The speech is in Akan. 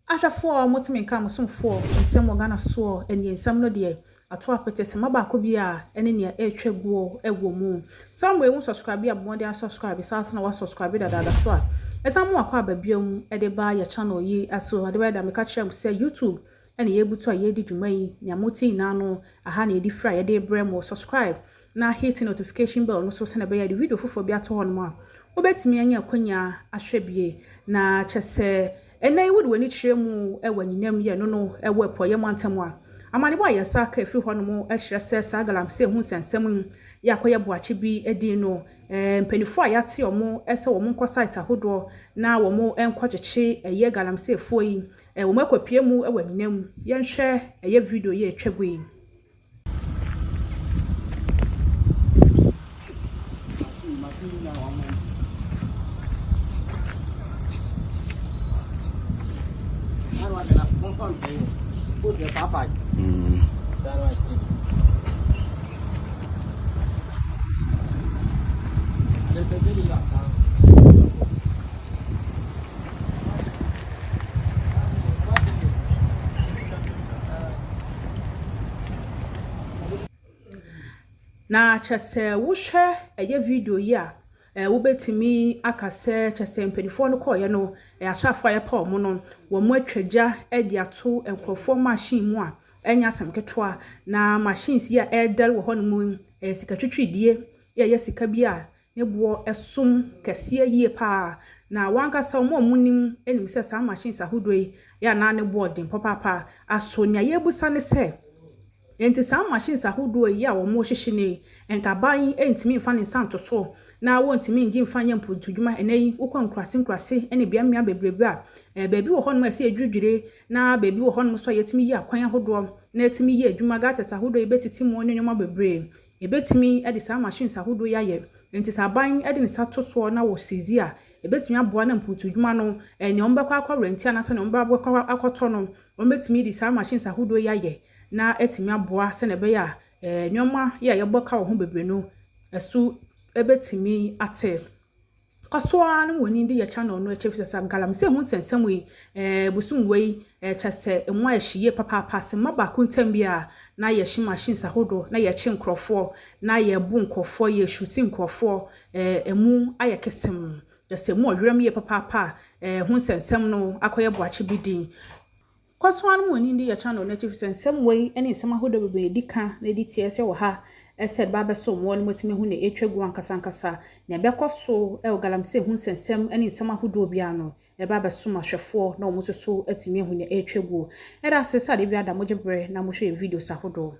Ahwafo motimi nka mosomfo nsem Ghana so eni nsem no de ato apete se mabako bi a ene ne etwaguo ewo mu somwe hu subscribe abon de subscribe sasa na wa subscribe dada so a esam akwa ababiam e de ba ya channel yi aso ade ba da meka chem se YouTube ene ye butu a ye di dwuma yi nya moti na no aha na ye di fra ye de brem subscribe na hit notification bell no so se na be ya di video fofo bi ato hono a obetimi anya kwanya ahwebie na chese enai would when it shemu Anyinam ye no ewepo ye mantamwa amane bo ayesa ka efi ho no mo ehre se Galamsey hu sensem yakoye boache bi edi no mpanifo ayate omo ese wo nko site ahodo na wo mo enkocheche eye Galamsey fo yi wo makopie mu Anyinam ye nhwe eye video ye twagwe na chese wohwe eye video yi a wo betimi akase chese mpanifo no koye no ahwafo ya pa omo no wo mo atwaja e de ato enkrofo machine mu a enya samketwa na machines ya edel wo ho no mu sika twetwedie ye sika bi a ne bo esom kese yie pa na wankasa omo munim enim se sa machines ahodoi ya na ne bo den papa aso nya ye busa ne se enti sa machines ahodo yi a wo mo hyehyene enkaban entimi mfa ne santo so na wo ntimi ngi mfa nya mpuntudwuma enayi wokwa nkrase ene bia mmea bebrebe a beebi wo hono ase adwudwire na beebi wo hono so yetimi yi akwan ahodo na etimi yi adwuma gates ahodo yi betiti mo ne nyoma bebre ebetimi edi sa machines ahodo ya ye enti sa ban edi ne sato so na wo sizi a ebetimi aboa na mpuntudwuma no ne ombekwa akwa renti anasa ne ombekwa akoto no ombetimi di sa machines ahodo ya ye na etimi aboa se ne be ya nyoma ya yeboka wo ho bebre no esu ebetimi ate kwasoa no woni ndi ye channel no echefi se Galamsey hu sensem wi busum wei chese enwa ehie papa se mabako ntambia na ye hye machines ahodo na ye chi nkrofo na ye bu nkrofo ye shooting nkrofo emu aye kesem chese mu odwrem ye papa hu sensem no akoye boache bidin kwasoa no woni ndi ye channel no echefi sensem wei ene nsem ahodo bebe edika na editi ese wo ha said baba so mo no motime hu ne etwagu ankasa na bekoso Galamsey hu sensem ene nsem ahodo bia no baba so mahwefo na omo so atime hu ne etwagu era sesa de bia da mojebre na mo hwe video sahodo